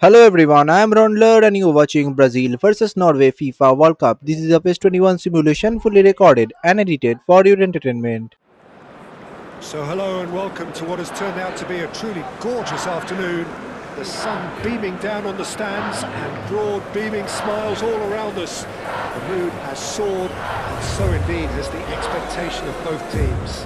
Hello everyone, I am Raundler and you are watching Brazil versus Norway FIFA World Cup. This is a PES 21 simulation fully recorded and edited for your entertainment. So hello and welcome to what has turned out to be a truly gorgeous afternoon. The sun beaming down on the stands and broad beaming smiles all around us. The mood has soared and so indeed has the expectation of both teams.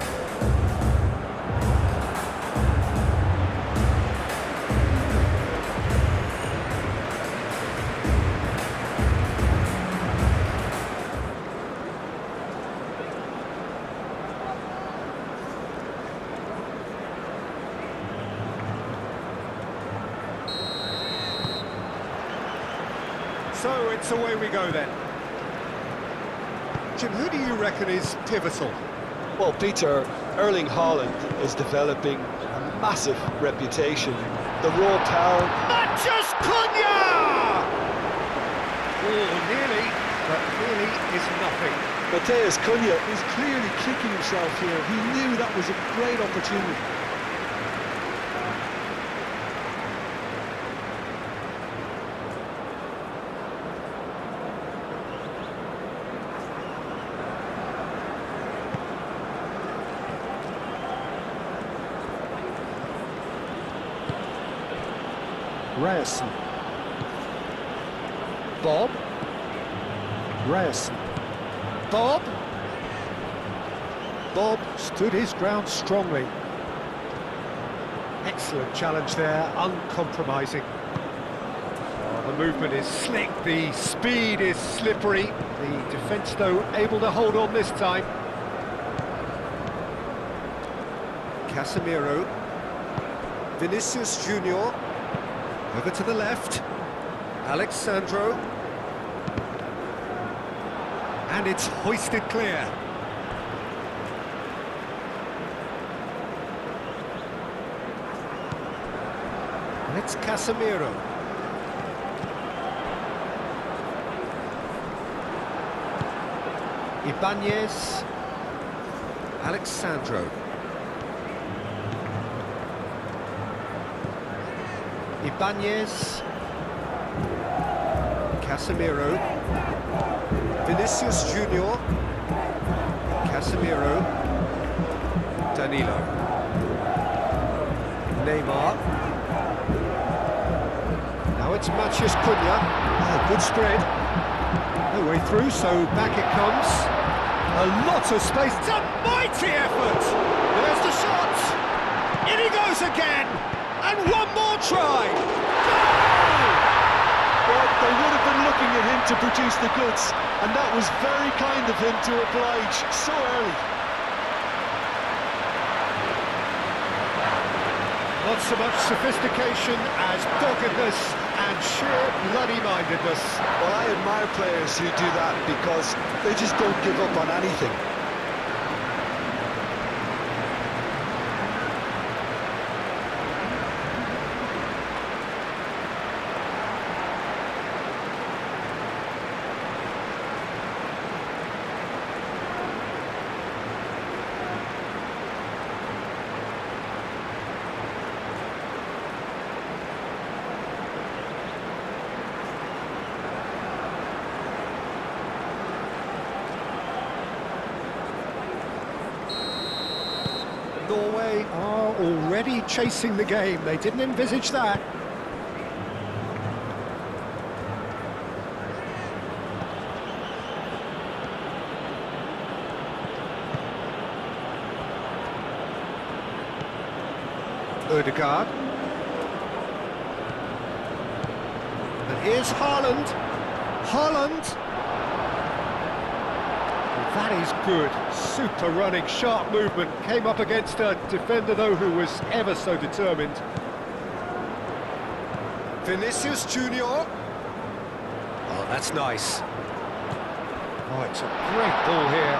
So it's away we go then. Jim, who do you reckon is pivotal? Well, Peter, Erling Haaland is developing a massive reputation. The raw power. Matches Cunha! Oh, nearly, but nearly is nothing. Mateus Cunha is clearly kicking himself here. He knew that was a great opportunity. Ryerson. Bob. Ryerson. Bob. Bob stood his ground strongly. Excellent challenge there, uncompromising. Oh, the movement is slick, the speed is slippery. The defence, though, able to hold on this time. Casemiro. Vinicius Junior. Over to the left, Alexandro, and it's hoisted clear. And it's Casemiro. Ibanez, Alexandro. Ibanez, Casemiro, Vinicius Junior, Casemiro, Danilo, Neymar. Now it's Matches Cunha. Oh, good spread. No way through, so back it comes. A lot of space. It's a mighty effort. There's the shot. In he goes again. And one more try! Goal! Well, they would have been looking at him to produce the goods, and that was very kind of him to oblige so early. Not so much sophistication as doggedness and sheer bloody-mindedness. Well, I admire players who do that because they just don't give up on anything. Norway are already chasing the game. They didn't envisage that. Ødegaard. And here's Haaland. Haaland. That is good. Super running, sharp movement. Came up against a defender, though, who was ever so determined. Vinicius Junior. Oh, that's nice. Oh, it's a great ball here.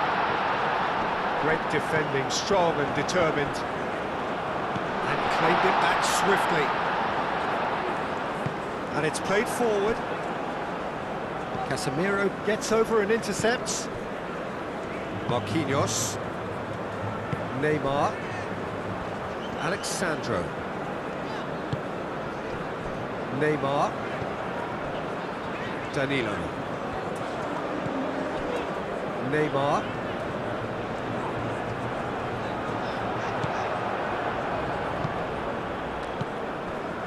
Great defending, strong and determined. And claimed it back swiftly. And it's played forward. Casemiro gets over and intercepts. Marquinhos, Neymar, Alexandro, Neymar. Danilo. Neymar.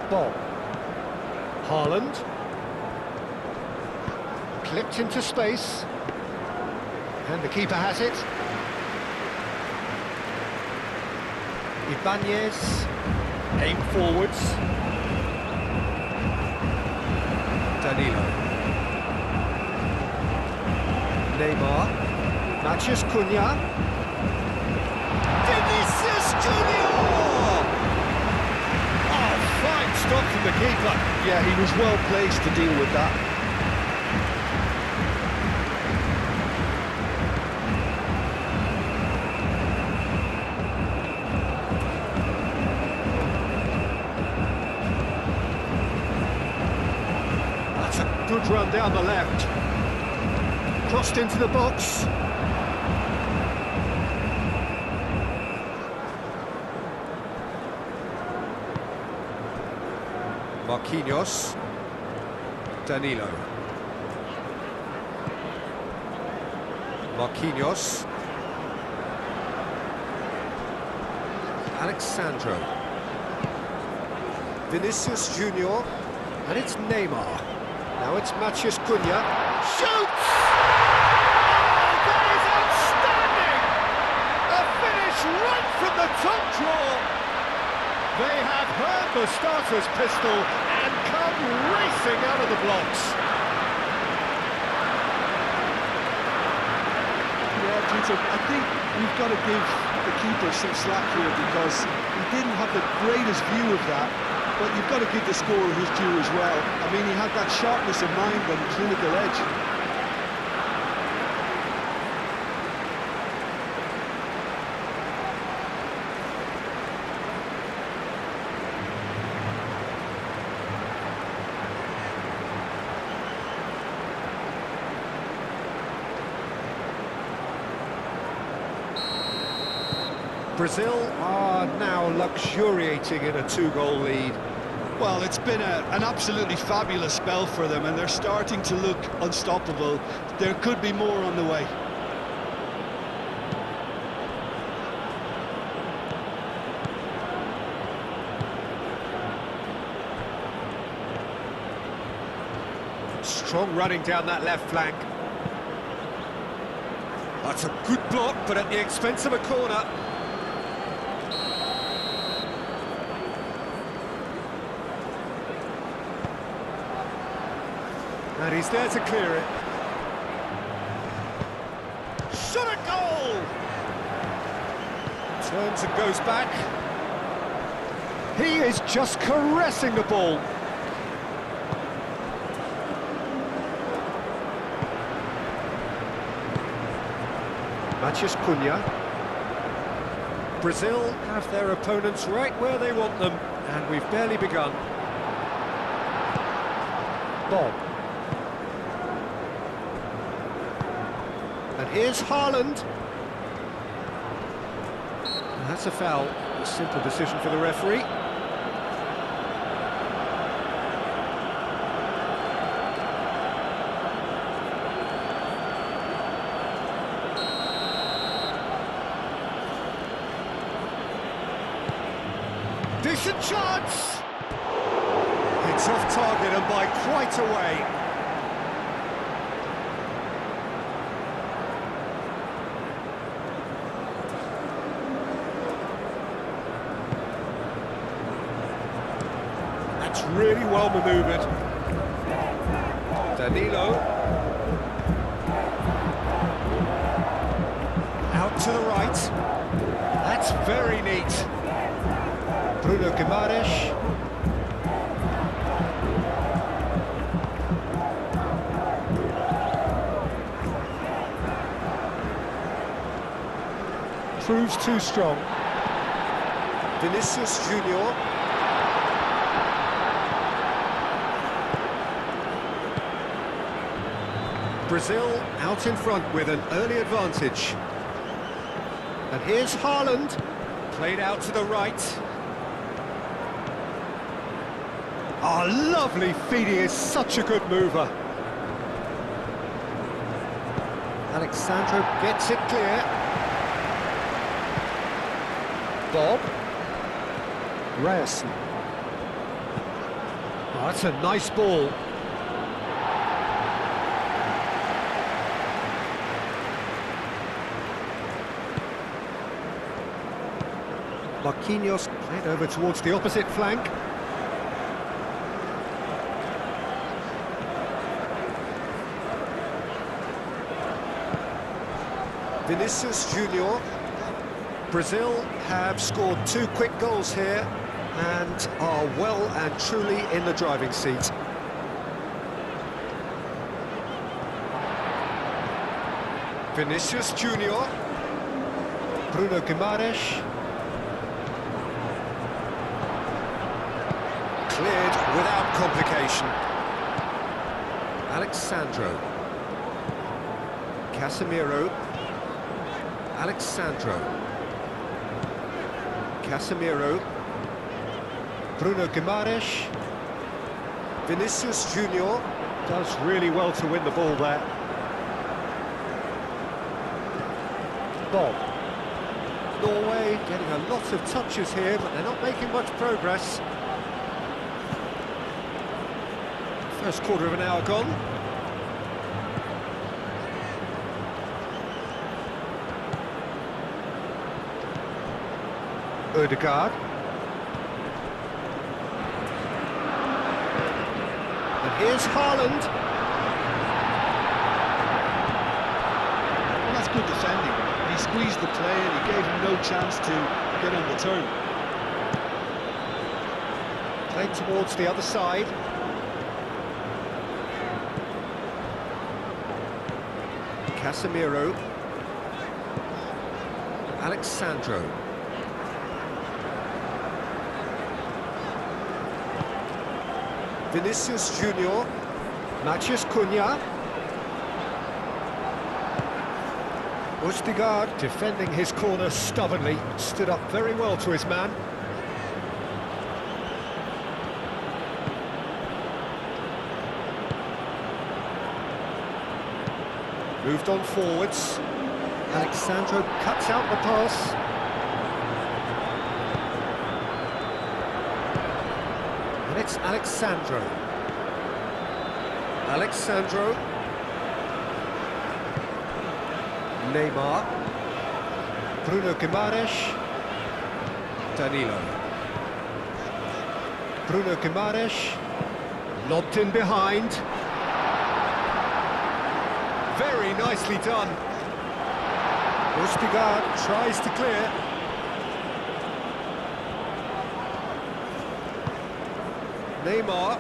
Ball. Haaland. Clipped into space. And the keeper has it. Ibanez. Aim forwards. Danilo. Neymar. Matches Cunha. Vinicius Junior! Oh, fine stop from the keeper. Yeah, he was well placed to deal with that. That's a good run down the left. Crossed into the box. Marquinhos. Danilo. Marquinhos. Alexandro. Vinicius Junior. And it's Neymar. Now it's Mathias Cunha. Shoots! Oh, that is outstanding! A finish right from the top draw. They have heard the starter's pistol and come racing out of the blocks. Yeah, Peter, I think we've got to give the keeper some slack here because he didn't have the greatest view of that, but you've got to give the scorer his due as well. I mean, he had that sharpness of mind and clinical edge. Brazil are now luxuriating in a two-goal lead. Well, it's been an absolutely fabulous spell for them, and they're starting to look unstoppable. There could be more on the way. Strong running down that left flank. That's a good block, but at the expense of a corner. And he's there to clear it. Shot a goal! Turns and goes back. He is just caressing the ball. Mathias Cunha. Brazil have their opponents right where they want them, and we've barely begun. Bob. And here's Haaland. And that's a foul. A simple decision for the referee. Decent chance! It's off target and by quite a way. That's really well manoeuvred. Danilo. Out to the right. That's very neat. Bruno Guimaraes. Proves too strong. Vinicius Junior. Brazil out in front with an early advantage. And here's Haaland. Played out to the right. Oh, lovely feed, he is such a good mover. Alexandro gets it clear. Bob. Ryerson. Oh, that's a nice ball. Marquinhos played over towards the opposite flank. Vinicius Junior. Brazil have scored 2 quick goals here and are well and truly in the driving seat. Vinicius Junior. Bruno Guimaraes. Cleared without complication. Alexandro. Casemiro. Alexandro. Casemiro. Bruno Guimaraes. Vinicius Junior does really well to win the ball there. Bob. Norway getting a lot of touches here, but they're not making much progress. First quarter of an hour gone. Ødegaard. And here's Haaland. Well, that's good defending. He squeezed the play and he gave him no chance to get on the turn. Played towards the other side. Casemiro. Alexandro. Vinicius Junior. Matheus Cunha. Ødegaard defending his corner stubbornly, stood up very well to his man. Moved on forwards. Alexandro cuts out the pass. And it's Alexandro. Alexandro. Neymar. Bruno Guimaraes. Danilo. Bruno Guimaraes. Lobbed in behind. Very nicely done. Ødegaard tries to clear. Neymar.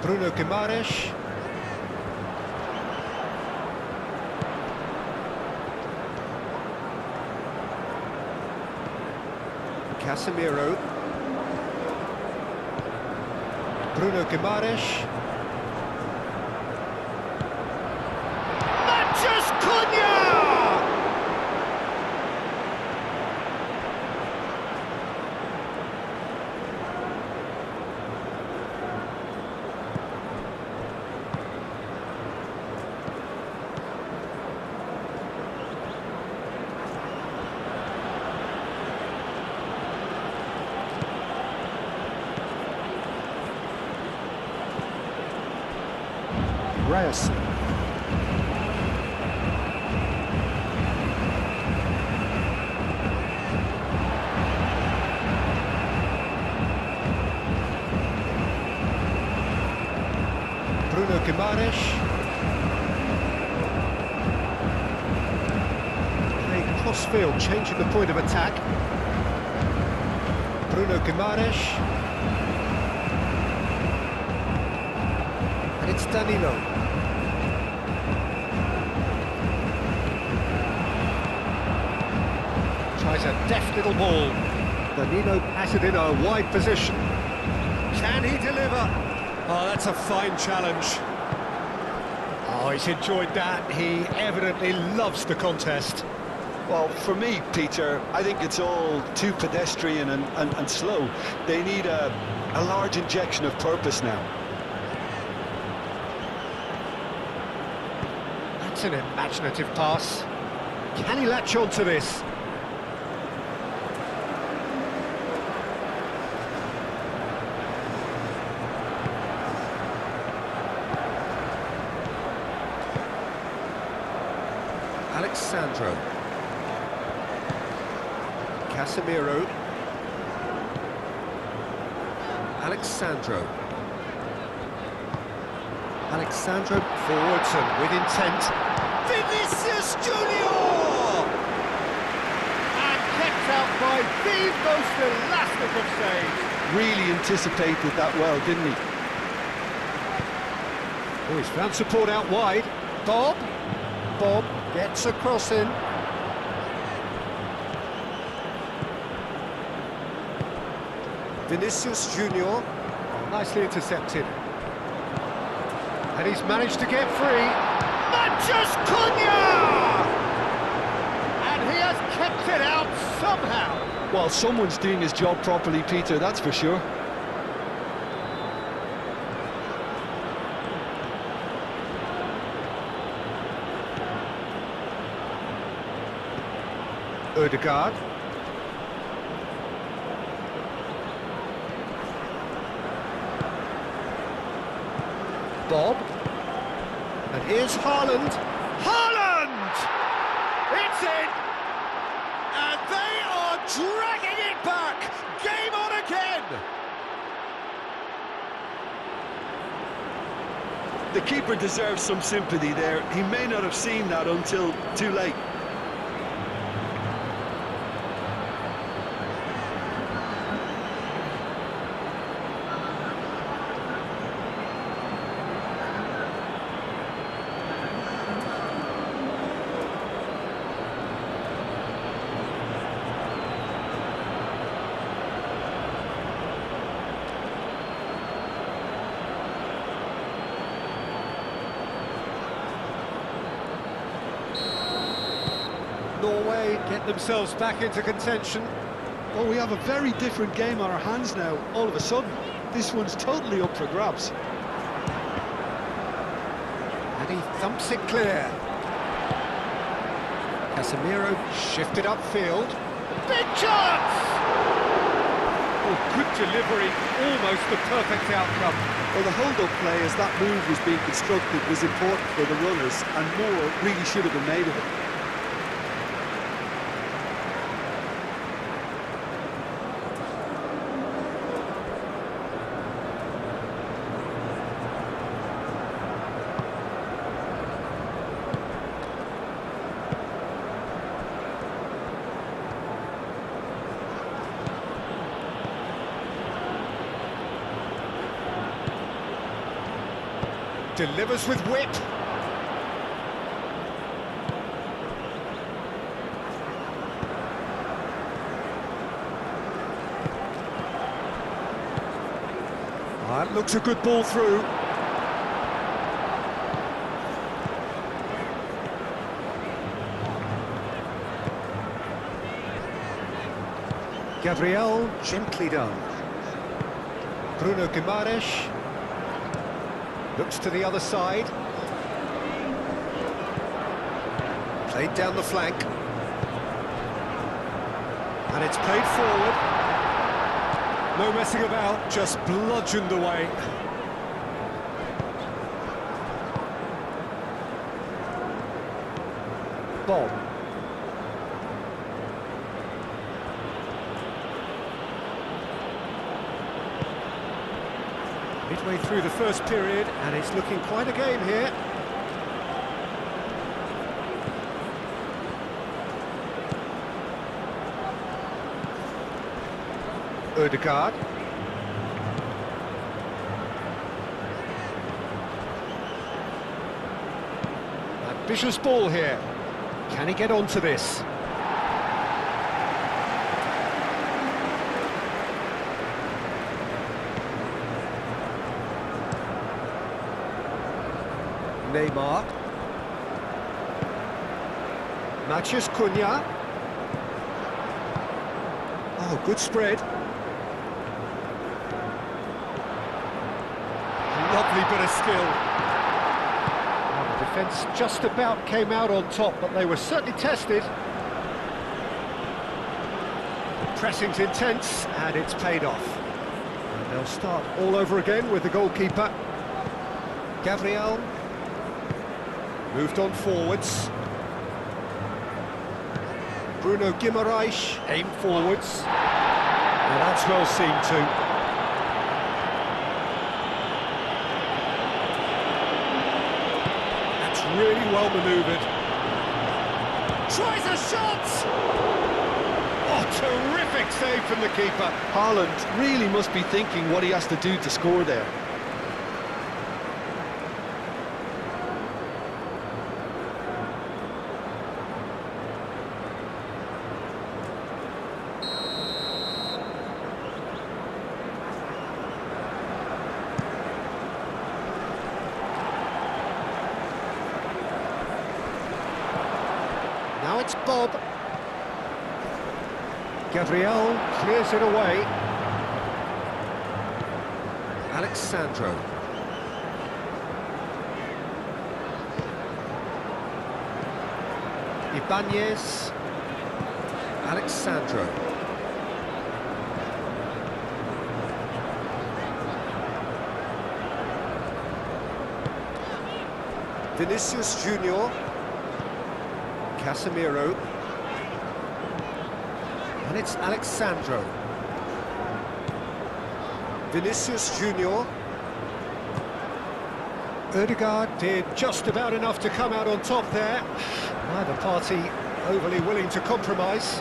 Bruno Guimaraes. Casemiro. Bruno Guimaraes. Matheus Cunha! Ryerson. Bruno Guimaraes. Playing cross-field, changing the point of attack. Bruno Guimaraes. And it's Danilo. Tries a deft little ball. Danilo passes it in a wide position. Can he deliver? Oh, that's a fine challenge. Oh, he's enjoyed that. He evidently loves the contest. Well, for me, Peter, I think it's all too pedestrian and slow. They need a a large injection of purpose now. That's an imaginative pass. Can he latch on to this? Alexandro. Casemiro. Alexandro. Alexandro forwards and with intent. Vinicius Junior! And kept out by the most elastic of saves. Really anticipated that well, didn't he? Oh, he's found support out wide. Bob gets a cross in. Vinicius Junior. Oh, nicely intercepted. And he's managed to get free. Matches Cunha! And he has kept it out somehow. Well, someone's doing his job properly, Peter, that's for sure. Ødegaard. Bob. And here's Haaland. Haaland! It's in! And they are dragging it back! Game on again! The keeper deserves some sympathy there. He may not have seen that until too late. Norway get themselves back into contention. Well, we have a very different game on our hands now, all of a sudden. This one's totally up for grabs. And he thumps it clear. Casemiro shifted upfield. Big chance! Oh, good delivery, almost the perfect outcome. Well, the hold-up play as that move was being constructed was important for the runners, and more really should have been made of it. Delivers with whip. That looks a good ball through. Gabriel, gently done. Bruno Guimaraes. Looks to the other side. Played down the flank. And it's played forward. No messing about, just bludgeoned away. Bob. Midway through the first period, and it's looking quite a game here. Ødegaard. Ambitious ball here. Can he get onto this? Neymar. Matches Cunha. Oh, good spread. lovely bit of skill. Well, the defence just about came out on top, but they were certainly tested. Pressing's intense, and it's paid off. And they'll start all over again with the goalkeeper. Gabriel moved on forwards. Bruno Guimaraes aimed forwards. Well, that's well seen too. That's really well manoeuvred. Tries a shot! Oh, terrific save from the keeper. Haaland really must be thinking what he has to do to score there. Now it's Bob. Gabriel clears it away. Alexandro. Ibanez. Alexandro. Vinicius Junior. Casemiro. And it's Alexandro. Vinicius Junior. Ødegaard did just about enough to come out on top there. Neither party overly willing to compromise.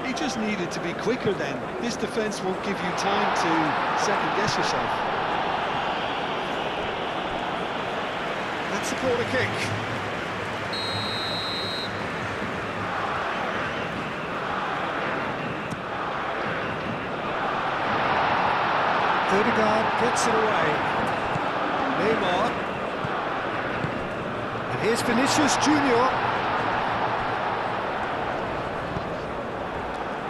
He just needed to be quicker then. This defence won't give you time to second-guess yourself. That's a corner kick. Ødegaard gets it away. Neymar. And here's Vinicius Junior.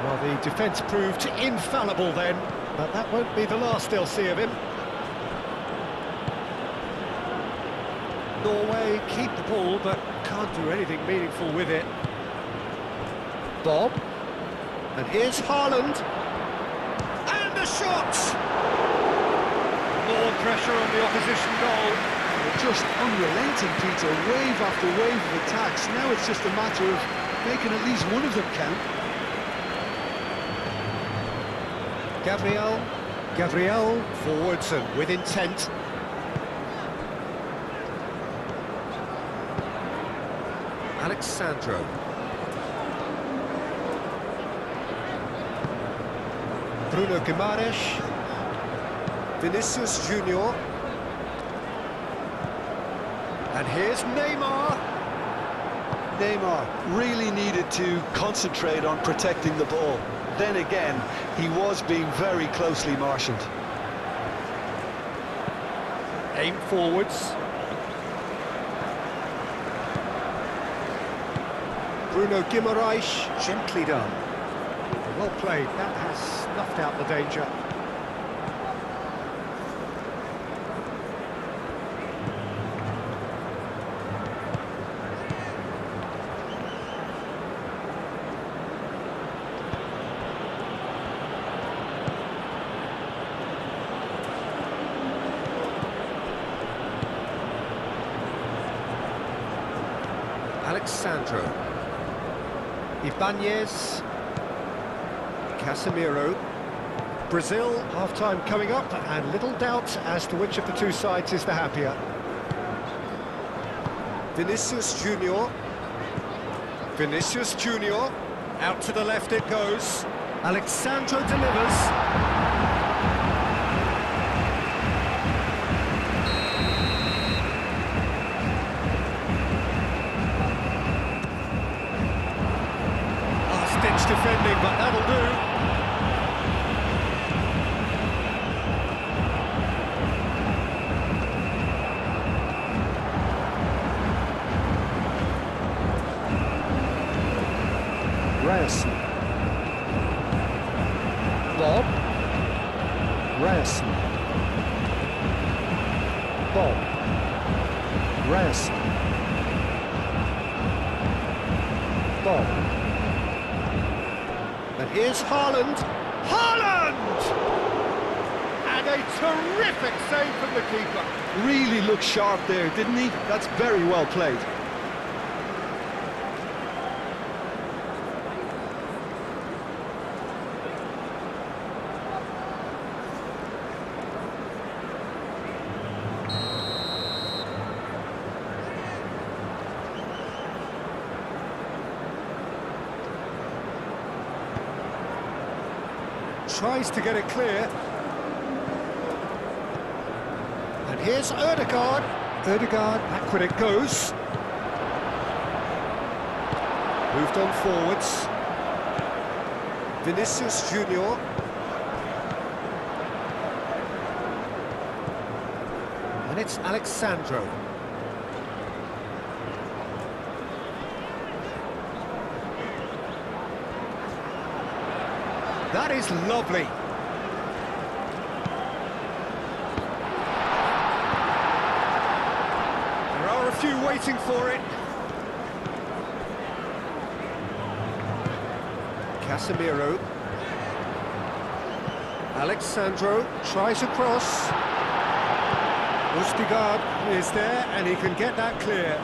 Well, the defence proved infallible then, but that won't be the last they'll see of him. Norway keep the ball, but can't do anything meaningful with it. Bob. And here's Haaland. And a shot! More pressure on the opposition goal. They're just unrelenting, Peter. Wave after wave of attacks. Now it's just a matter of making at least one of them count. Gabriel forwards and with intent. Alexandro. Bruno Guimaraes. Vinicius Junior. And here's Neymar. Neymar really needed to concentrate on protecting the ball. Then again, he was being very closely marshalled. Aim forwards. Bruno Guimaraes, gently done. Well played, that has snuffed out the danger. Alexandro. Ibanez. Casemiro. Brazil, half-time coming up, and little doubt as to which of the two sides is the happier. Vinicius Junior. Vinicius Junior. Out to the left it goes. Alexandro delivers. Last-ditch defending, but that'll do. Bob. Bob. Rest. Bob. And here's Haaland. Haaland! And a terrific save from the keeper. Really looked sharp there, didn't he? That's very well played. Tries to get it clear. And here's Ødegaard. Ødegaard, back when it goes. Moved on forwards. Vinicius Junior. And it's Alexandro. That is lovely. There are a few waiting for it. Casemiro. Alexandro tries a cross. Ødegaard is there and he can get that clear.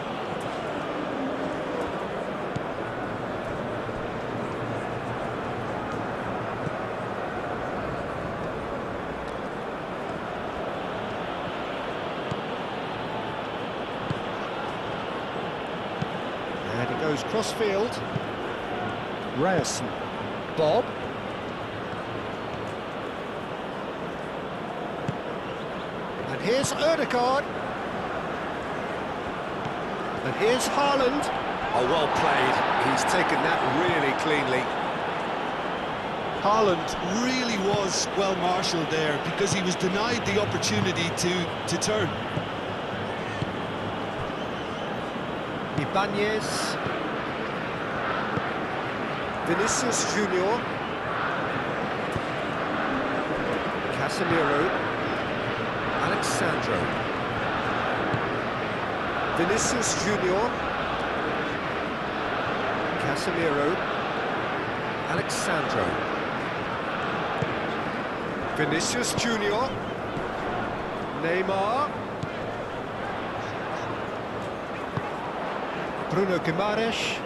And it goes cross-field. Ryerson. Bob. And here's Ødegaard. And here's Haaland. Oh, well played. He's taken that really cleanly. Haaland really was well marshalled there because he was denied the opportunity to turn. Ibanez. Vinicius Junior. Casemiro. Alexandro. Vinicius Junior. Casemiro. Alexandro. Vinicius Junior. Neymar. Bruno Guimaraes.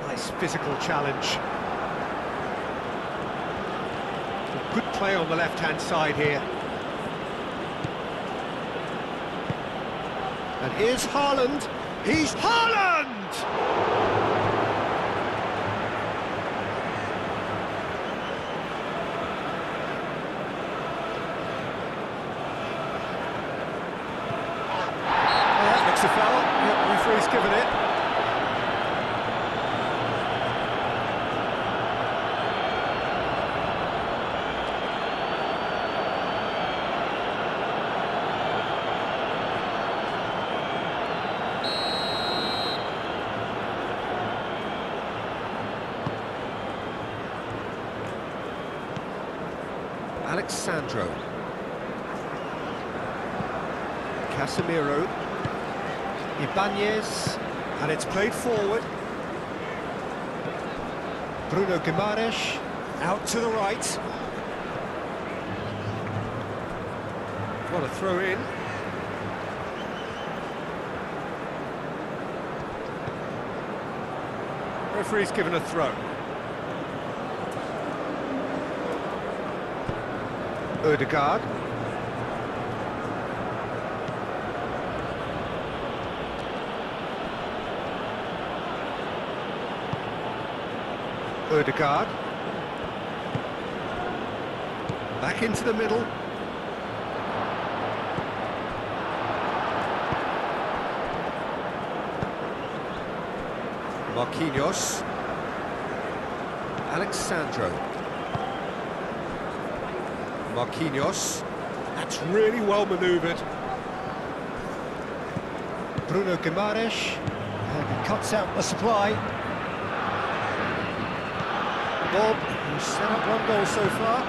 Nice physical challenge. Good play on the left-hand side here. And here's Haaland. He's Haaland! That looks a foul. Yep, referee's given it. Alexandro. Casemiro. Ibanez. And it's played forward. Bruno Guimaraes. Out to the right. What a throw in. Referee's given a throw. Ødegaard. Ødegaard. Back into the middle. Marquinhos. Alexandro. Marquinhos. That's really well manoeuvred. Bruno Guimaraes. And he cuts out the supply. Bob, who's set up one goal so far.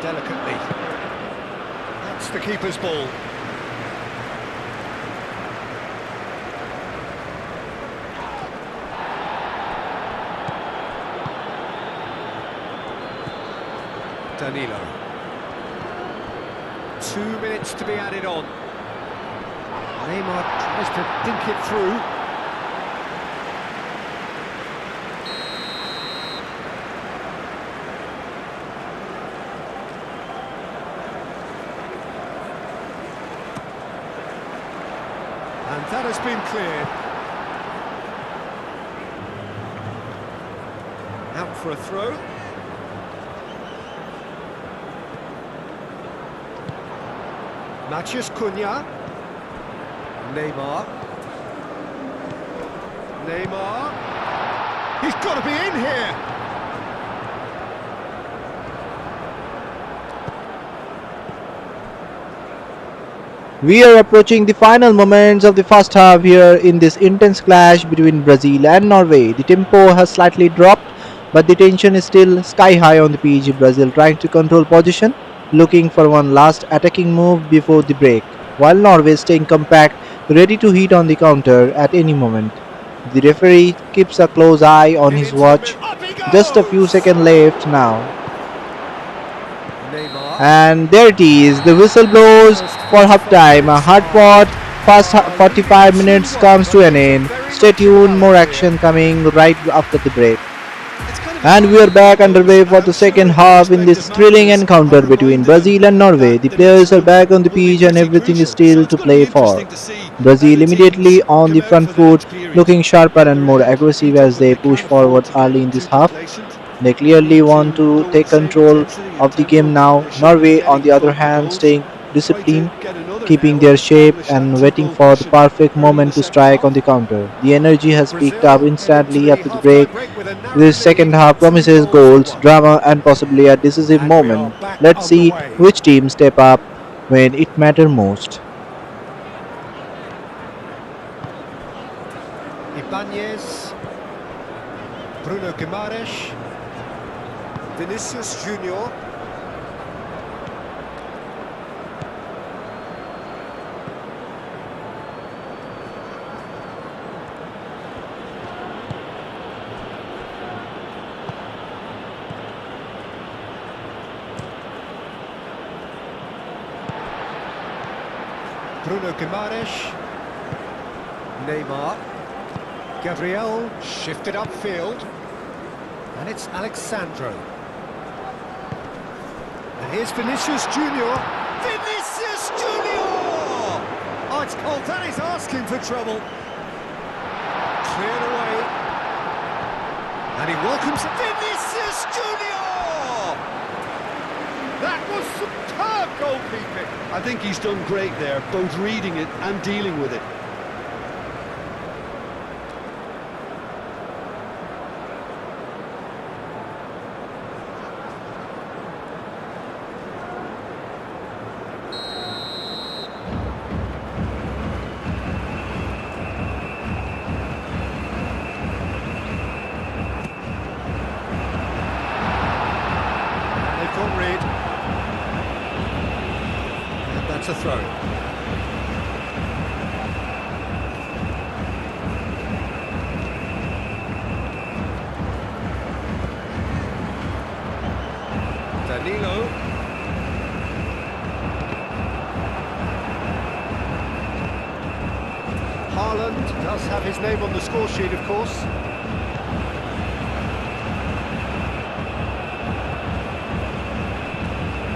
delicately. That's the keeper's ball. Danilo. 2 minutes to be added on. Neymar tries to dink it through. And that has been cleared. Out for a throw. Matheus Cunha. Neymar. Neymar. He's got to be in here. We are approaching the final moments of the first half here in this intense clash between Brazil and Norway. The tempo has slightly dropped, but the tension is still sky high on the pitch. Brazil trying to control position, looking for one last attacking move before the break, while Norway staying compact, ready to hit on the counter at any moment. The referee keeps a close eye on In his into the watch. middle. Up he Just a few goes! seconds left now. Neymar. And there it is, the whistle blows First for 45 halftime. A minutes hard fought are first leaving 45 minutes 2-1, comes but to an things are end. very Stay much in the tuned, more balance here. action coming right after the break. It's kind of And we are exciting back because underway for I'm the sure second their half in respective this thrilling managers encounter are between reminding them Brazil and Norway. that The the next players are one back on the will be pitch and pretty everything is crucial. So still it's to going to be play for. interesting to see how Brazil the immediately teams on come the out front for the foot, next period. looking sharper and They're more in a aggressive beat-up, as but they they push can't afford forward to get early in this too half. complacent. They They clearly need want to to go with take the same control intensity and of the game tempo now. they showed in Norway, on getting the a other couple of hand, goals. staying Try to disciplined, get another keeping now their and shape establish that and waiting two-goal for the cushion perfect early in the moment to second strike half. on the counter. The energy has picked up Brazil head into instantly the after the break. half-time break with a narrow This lead, second half 2 promises goals to goals, 1. drama, and possibly a decisive And we are moment. back Let's see underway. which team step up when it matters most. Ibanez, Bruno Guimaraes, Vinicius Junior. Bruno Guimaraes, Neymar, Gabriel shifted upfield, and it's Alexandro. And here's Vinicius Junior. Vinicius Junior! Oh, it's called. That is asking for trouble. Cleared away, and he welcomes Vinicius Junior. That was superb goalkeeping. I think he's done great there, both reading it and dealing with it. They've got rid. And that's a throw. Danilo. Haaland does have his name on the score sheet, of course.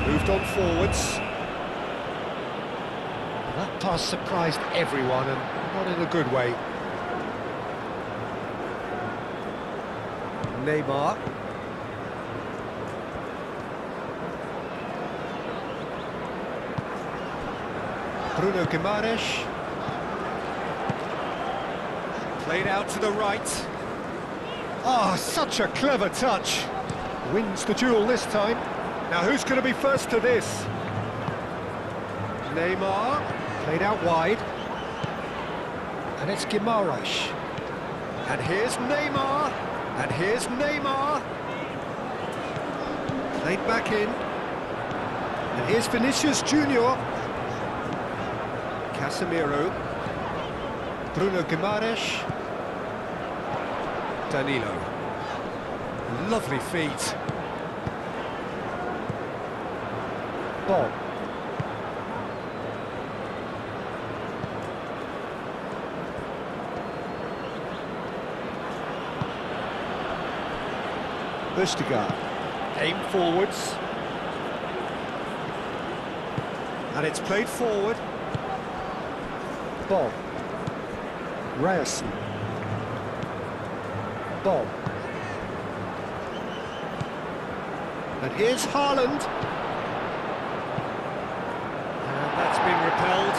Moved on forwards. That pass surprised everyone, and not in a good way. Neymar. Bruno Guimaraes. Played out to the right. Oh, such a clever touch. Wins the duel this time. Now who's going to be first to this? Neymar. Played out wide. And it's Guimaraes. And here's Neymar. And here's Neymar. Played back in. And here's Vinicius Junior. Casemiro. Bruno Guimaraes. Danilo. Lovely feet. Bob. Vestergaard. Aim forwards. And it's played forward. Bob. Ryerson. Bob. And here's Haaland. And that's been repelled.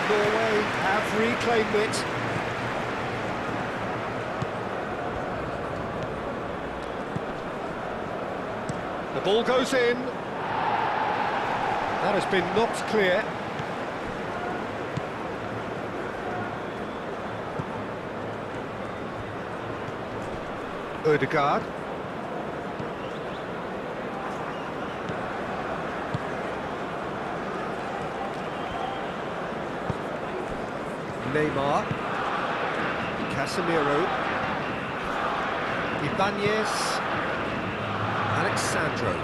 Norway have reclaimed it. The ball goes in. That has been knocked clear. Ødegaard. Neymar. Casemiro. Ibanez. Alexandro.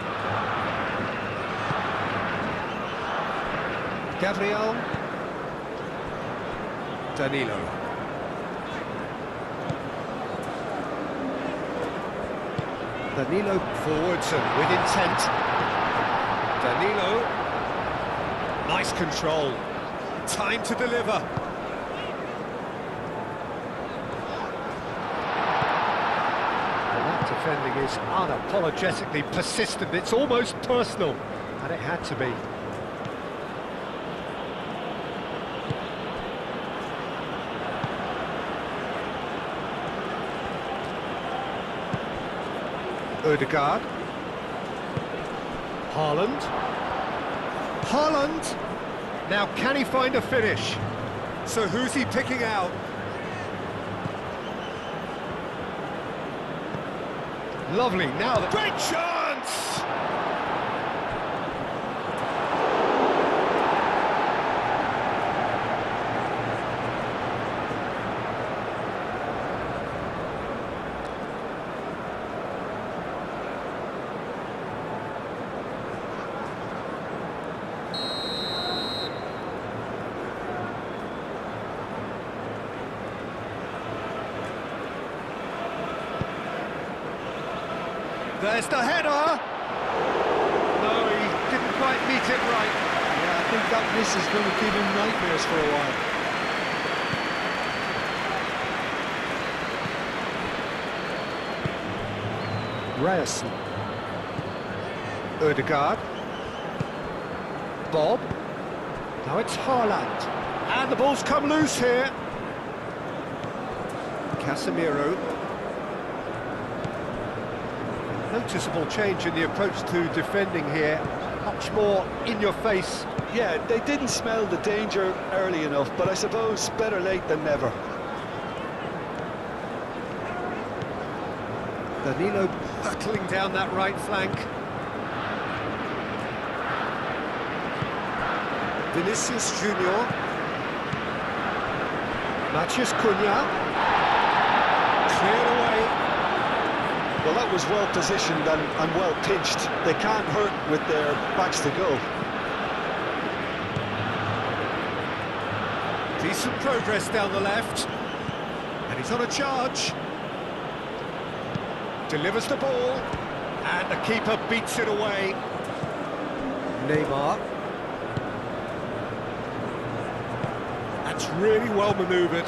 Gabriel. Danilo. Danilo forwards and with intent. Danilo. Nice control. Time to deliver. And that defending is unapologetically persistent. It's almost personal. And it had to be. Ødegaard. Haaland. Haaland! Now can he find a finish? So who's he picking out? Lovely, now the great chance! There's the header! No, he didn't quite meet it right. Yeah, I think that miss is going to give him nightmares for a while. Ryerson. Ødegaard. Bob. Now it's Haaland. And the ball's come loose here. Casemiro. Noticeable change in the approach to defending here. Much more in your face. Yeah, they didn't smell the danger early enough, but I suppose better late than never. Danilo battling down that right flank. Vinicius Junior. Matheus Cunha. Cleared away. Well, that was well positioned and well pitched. They can't hurt with their backs to go. Decent progress down the left. And he's on a charge. Delivers the ball. And the keeper beats it away. Neymar. That's really well manoeuvred.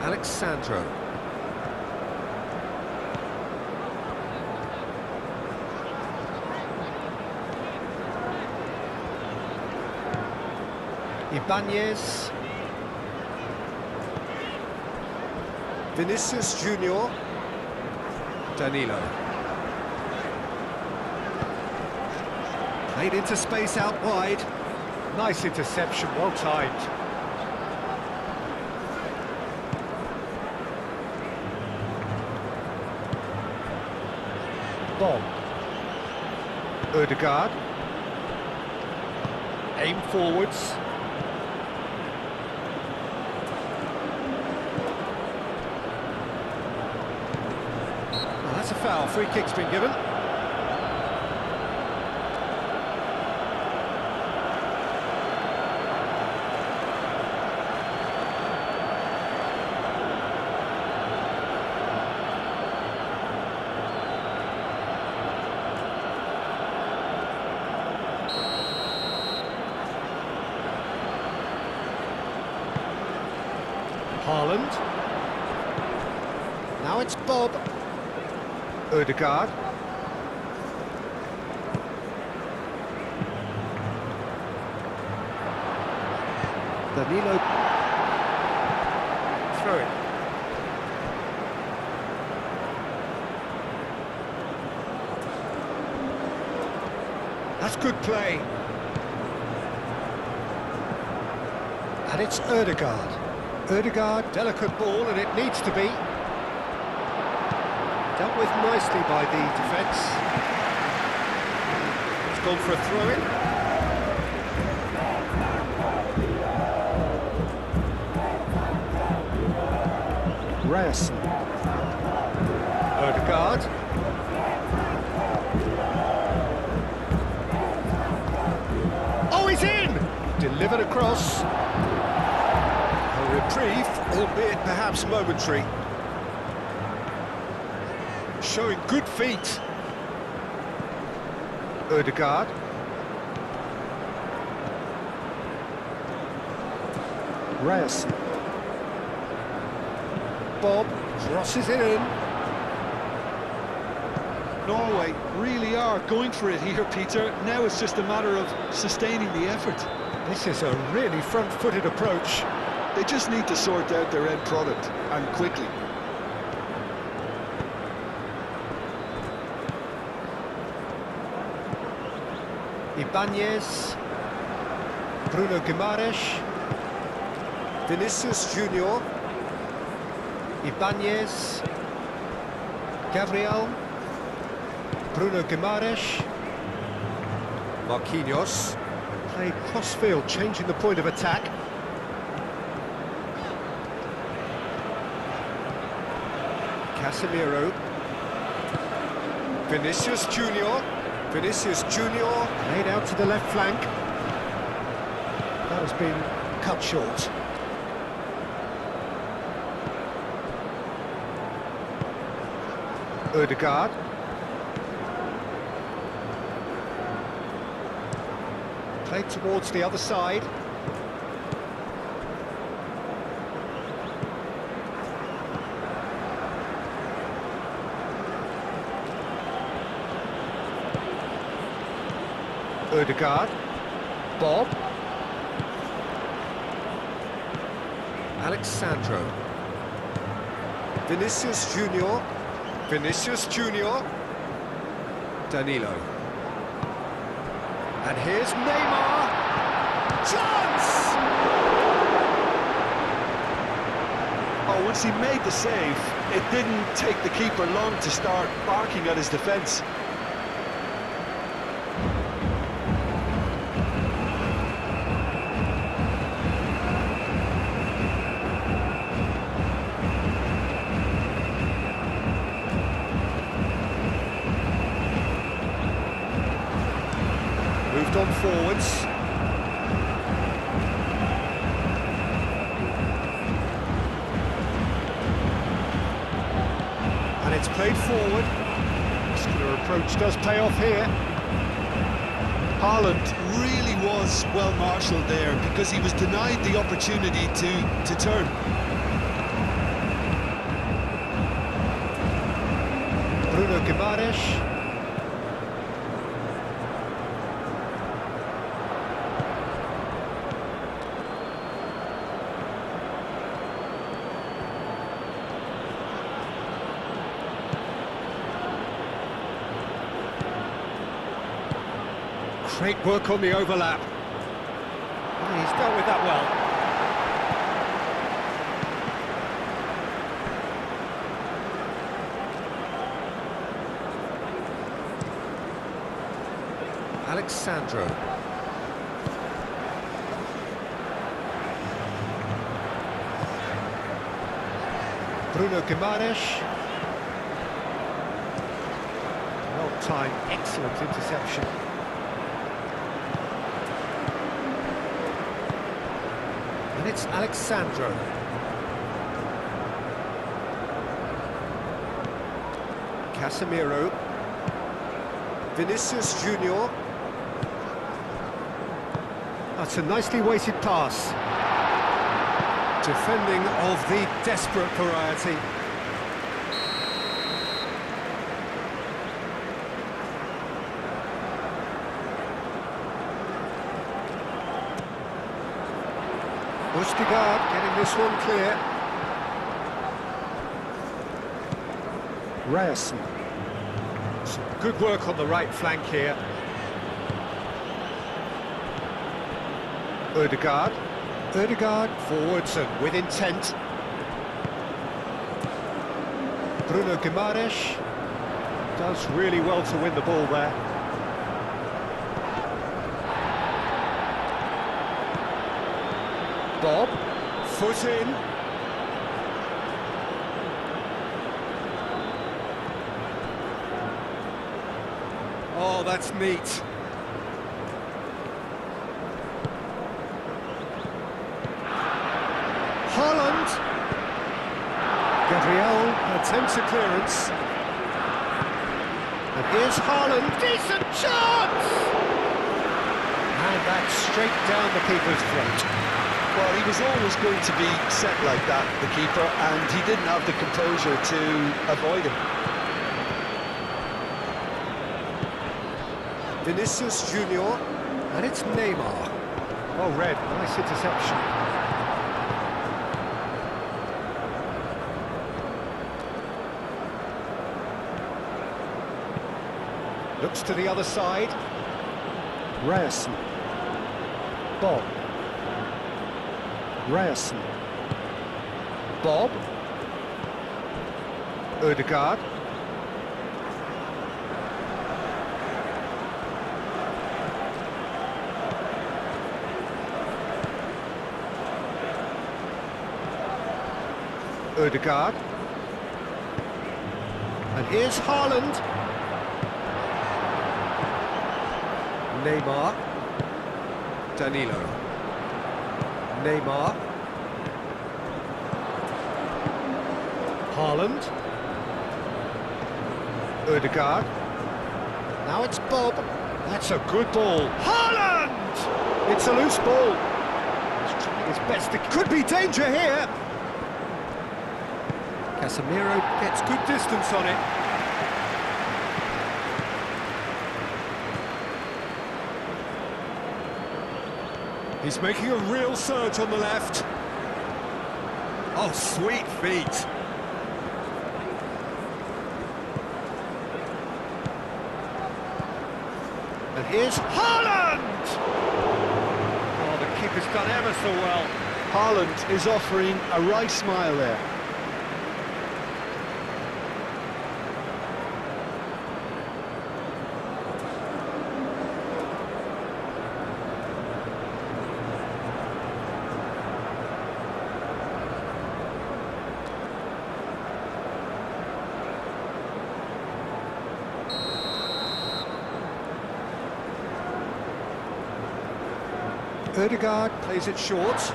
Alexandro. Ibanez. Vinicius Junior. Danilo. Played into space out wide. Nice interception, well timed. Bob. Ødegaard. Aim forwards. Well, that's a foul. Free kick's been given. Haaland. Now it's Bob. Ødegaard. Danilo. Throw it. That's good play. And it's Ødegaard. Ødegaard, delicate ball, and it needs to be. Dealt with nicely by the defence. It's gone for a throw-in. Ryerson. Ødegaard. Oh, he's in! Delivered across. Reprieve, albeit perhaps momentary. Showing good feet. Ødegaard. Ryerson. Bob crosses it in. Norway really are going for it here, Peter. Now it's just a matter of sustaining the effort. This is a really front-footed approach. They just need to sort out their end product, and quickly. Ibanez. Bruno Guimaraes. Vinicius Junior. Ibanez. Gabriel. Bruno Guimaraes. Marquinhos. Played cross-field, changing the point of attack. Casemiro. Vinicius Junior. Vinicius Junior laid out to the left flank. That has been cut short. Ødegaard. Played towards the other side. Ødegaard. Bob. Alexandro. Vinicius Junior. Vinicius Junior. Danilo. And here's Neymar. Chance! Oh, once he made the save, it didn't take the keeper long to start barking at his defence. Moved on forwards. And it's played forward. Muscular approach does pay off here. Haaland really was well marshalled there because he was denied the opportunity to turn. Bruno Guimaraes. Great work on the overlap. Oh, he's dealt with that well. Alexandro. Bruno Guimaraes. Well-timed, excellent interception. And it's Alexandro. Casemiro. Vinicius Junior. That's a nicely weighted pass. Defending of the desperate variety. Østigard getting this one clear. Ryerson. Some good work on the right flank here. Ødegaard. Ødegaard forwards and with intent. Bruno Guimaraes does really well to win the ball there. Bob, foot in. Oh, that's neat. Haaland. Gabriel attempts a clearance. And here's Haaland. Decent chance! And that's straight down the keeper's throat. Well, he was always going to be set like that, the keeper, and he didn't have the composure to avoid him. Vinicius Junior, and it's Neymar. Oh, red, nice interception. Looks to the other side. Ryerson. Bob. Ryerson. Bob. Ødegaard. Ødegaard. And here's Haaland. Neymar. Danilo. Neymar. Haaland. Ødegaard. Now it's Bob. That's a good ball. Haaland! It's a loose ball. He's trying his best. It could be danger here. Casemiro gets good distance on it. He's making a real surge on the left. Oh, sweet feet. And here's Haaland! Oh, the keeper's done ever so well. Haaland is offering a wry smile there. Ødegaard plays it short.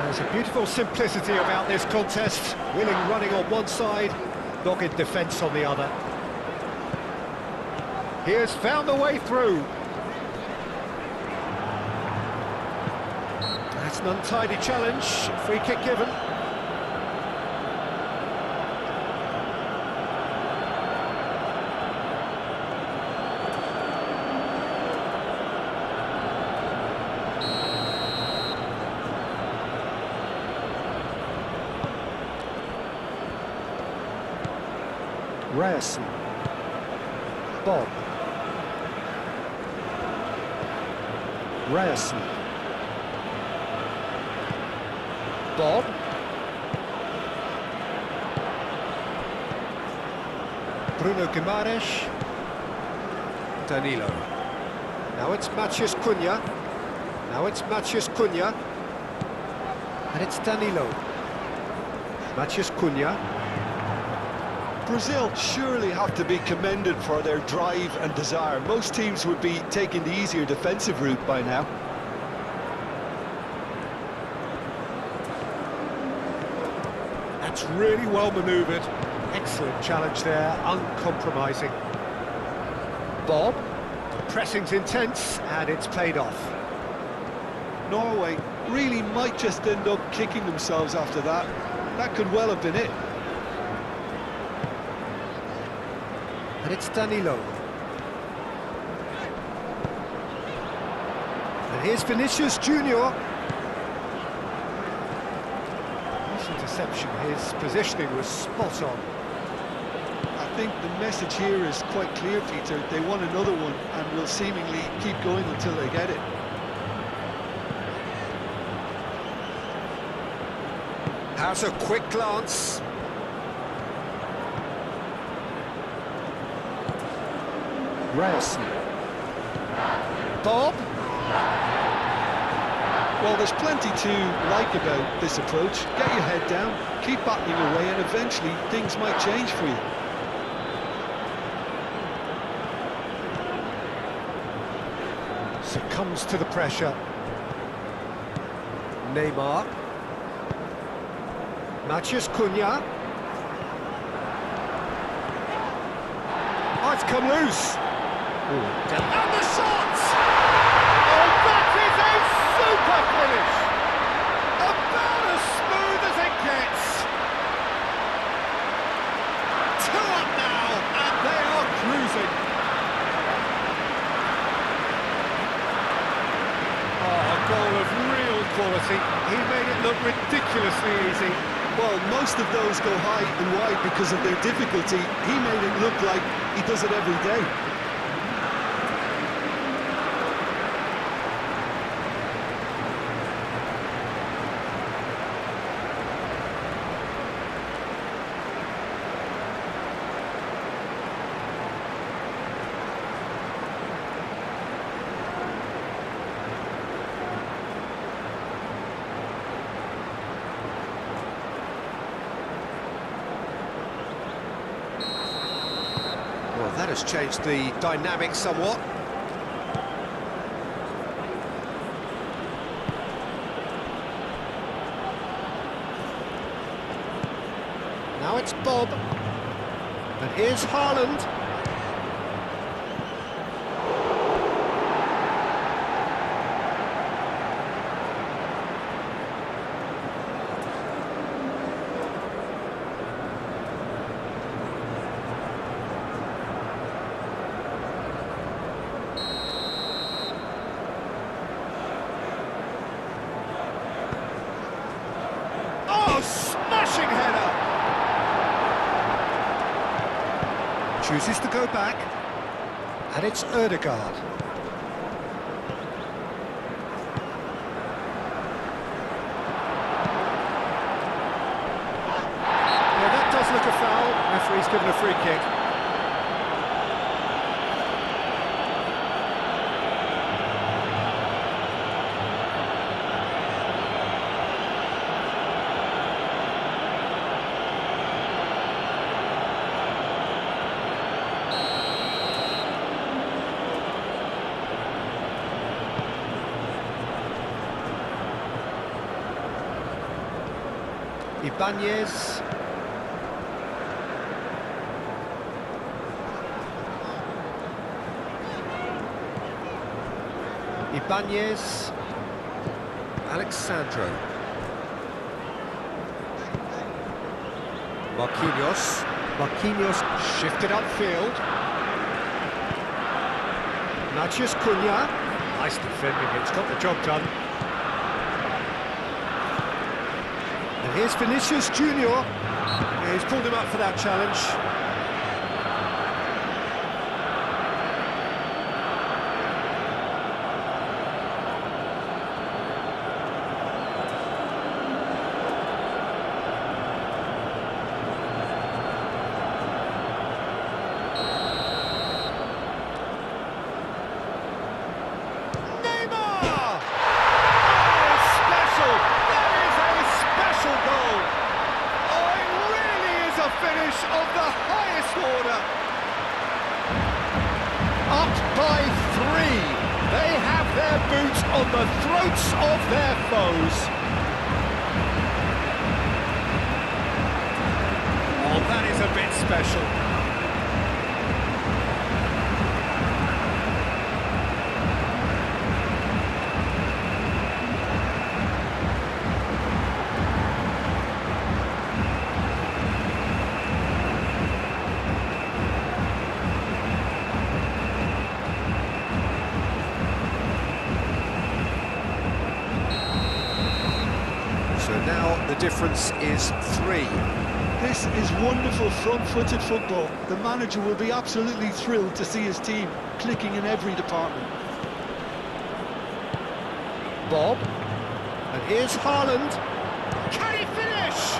There's a beautiful simplicity about this contest. Willing running on one side, dogged defence on the other. He has found the way through. That's an untidy challenge. Free kick given. Ryerson. Bob. Ryerson. Bob. Bruno Guimaraes. Danilo. Now it's Matheus Cunha. Now it's Matheus Cunha. And it's Danilo. Matheus Cunha. Brazil surely have to be commended for their drive and desire. Most teams would be taking the easier defensive route by now. That's really well manoeuvred. Excellent challenge there, uncompromising. Bob. The pressing's intense, and it's played off. Norway really might just end up kicking themselves after that. That could well have been it. And it's Danilo. And here's Vinicius Junior. Nice interception. His positioning was spot on. I think the message here is quite clear, Peter. They want another one and will seemingly keep going until they get it. Has a quick glance. Reyes. Bob. Well, there's plenty to like about this approach. Get your head down, keep battling away, and eventually things might change for you. Succumbs to the pressure. Neymar. Matheus Cunha. Oh, it's come loose. Ooh, and the shot! Oh, that is a super finish! About as smooth as it gets. 2 up now, and they are cruising. Oh, a goal of real quality. He made it look ridiculously easy. Well, most of those go high and wide because of their difficulty. He made it look like he does it every day. Well, that has changed the dynamic somewhat. Now it's Bob. And here's Haaland. Oh, smashing header! Chooses to go back, and it's Ødegaard. Yeah, that does look a foul. Referee's given a free kick. Ibanez. Ibanez. Alexandro. Marquinhos. Marquinhos shifted upfield. Matheus Cunha. Nice defending, it's got the job done. And here's Vinicius Junior. Yeah, he's pulled him up for that challenge. finish of the highest order. Up by 3. They have their boot on the throats of their foes. Oh, that is a bit special. So now the difference is 3. This is wonderful front-footed football. The manager will be absolutely thrilled to see his team clicking in every department. Bob. And here's Haaland. Can he finish?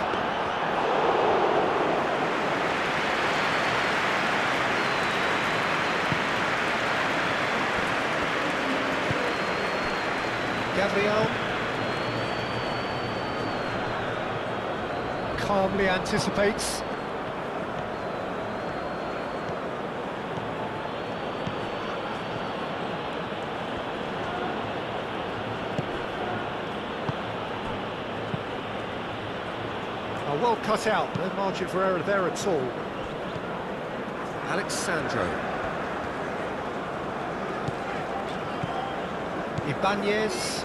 Gabriel. Calmly anticipates. Oh, well cut out, no margin for error there at all. Alexandro. Ibanez.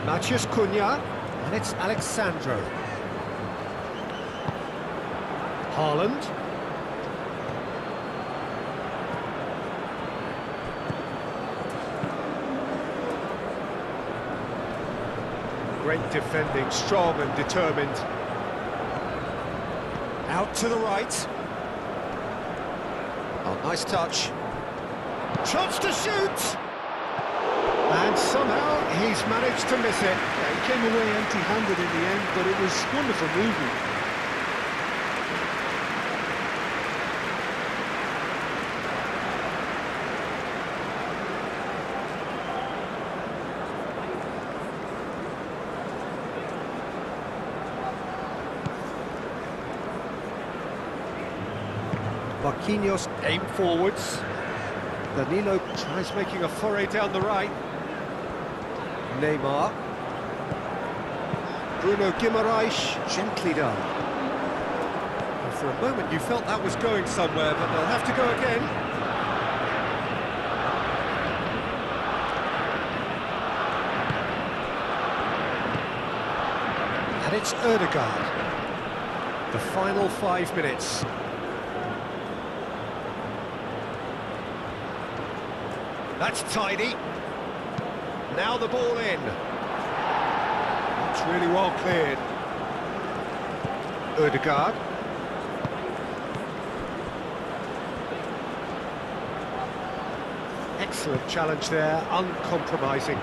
Matheus Cunha, and it's Alexandro. Haaland. Great defending, strong and determined. Out to the right. Oh, nice touch. Chance to shoot! And somehow he's managed to miss it. Yeah, he came away empty-handed in the end, but it was wonderful movement. Marquinhos aim forwards. Danilo tries making a foray down the right. Neymar. Bruno Guimaraes, gently done. And for a moment you felt that was going somewhere, but they'll have to go again. And it's Ødegaard. The final 5 minutes. That's tidy. Now the ball in. That's really well cleared. Ødegaard. Excellent challenge there, uncompromising.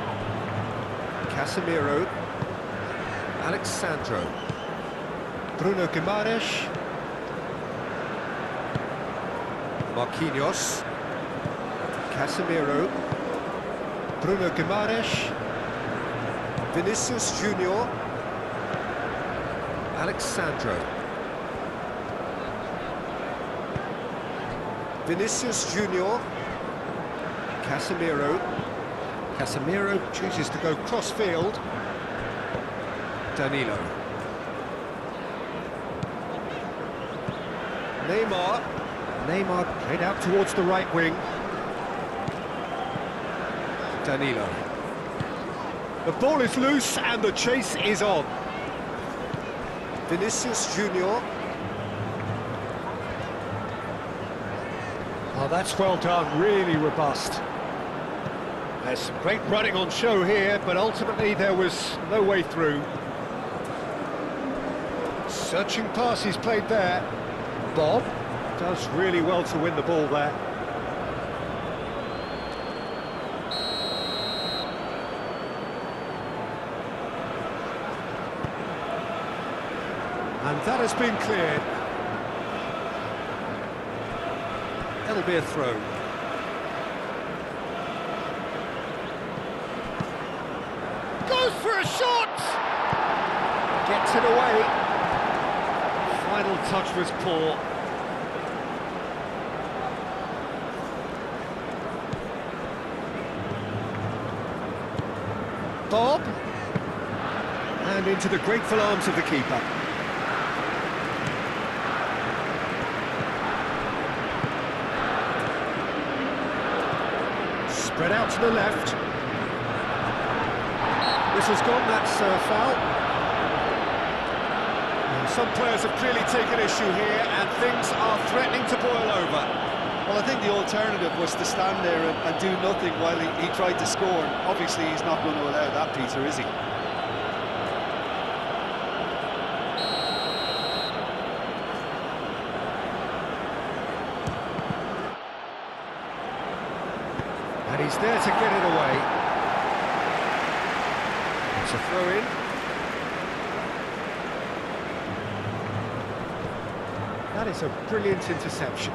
Casemiro. Alexandro. Bruno Guimaraes. Marquinhos. Casemiro. Bruno Guimaraes. Vinicius Junior. Alexandro. Vinicius Junior. Casemiro. Casemiro chooses to go cross-field. Danilo. Neymar. Neymar played out towards the right wing. Danilo. The ball is loose and the chase is on. Vinicius Junior. Oh, that's well done, really robust. There's some great running on show here, but ultimately there was no way through. Searching pass he's played there. Bob does really well to win the ball there. And that has been cleared. That'll be a throw. Got goes for a shot! Gets it away. Final touch was poor. Bob. And into the grateful arms of the keeper. Spread out to the left. This has gone, that's foul. Some players have clearly taken issue here and things are threatening to boil over. Well, I think the alternative was to stand there and do nothing while he tried to score. And obviously, he's not going to allow that, Peter, is he? And he's there to get it away. It's a throw-in. That is a brilliant interception.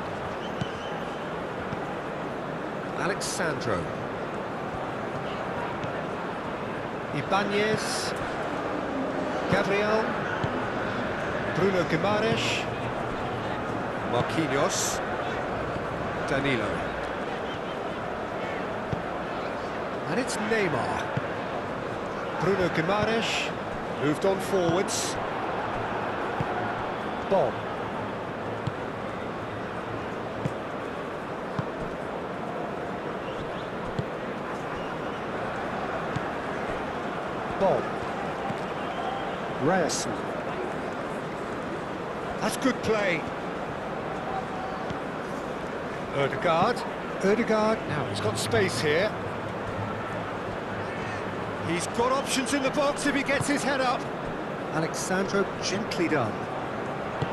Alexandro. Ibanez. Gabriel. Bruno Guimaraes. Marquinhos. Danilo. And it's Neymar. Bruno Guimaraes. Moved on forwards. Bob. Bob. Ryerson. That's good play. Ødegaard. Ødegaard. Now he's got space here. He's got options in the box if he gets his head up. Alexandro, gently done.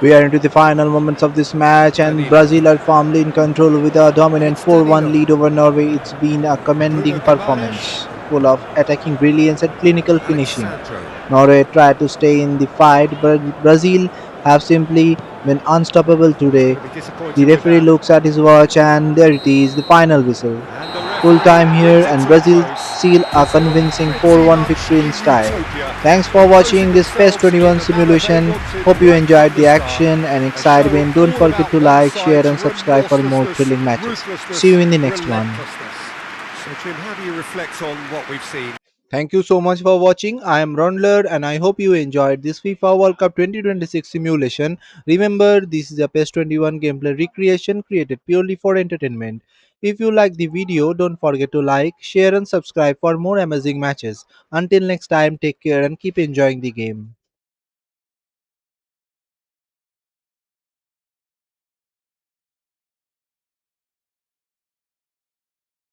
We are into the final moments of this match, and Danilo. Brazil are firmly in control with a dominant It's 4-1 Danilo. lead over Norway. It's been a commanding Bruno performance, full of attacking brilliance and clinical finishing. Alexandro. Norway tried to stay in the fight, but Brazil have simply been unstoppable today. Will be disappointed The with referee that. looks at his watch, and there it is, the final whistle. And the Full referee time here, brings it and to a Brazil close. seal a convincing 4-1 victory in style. Thanks for watching this PES 21 simulation. Hope you enjoyed the action and excitement. Don't forget to like, share and subscribe for more thrilling matches. See you in the next one. So Jim, how do you reflect on what we've seen? Thank you so much for watching. I am Raundler and I hope you enjoyed this FIFA World Cup 2026 simulation. Remember, this is a PES 21 gameplay recreation created purely for entertainment. If you like the video, don't forget to like, share and subscribe for more amazing matches. Until next time, take care and keep enjoying the game.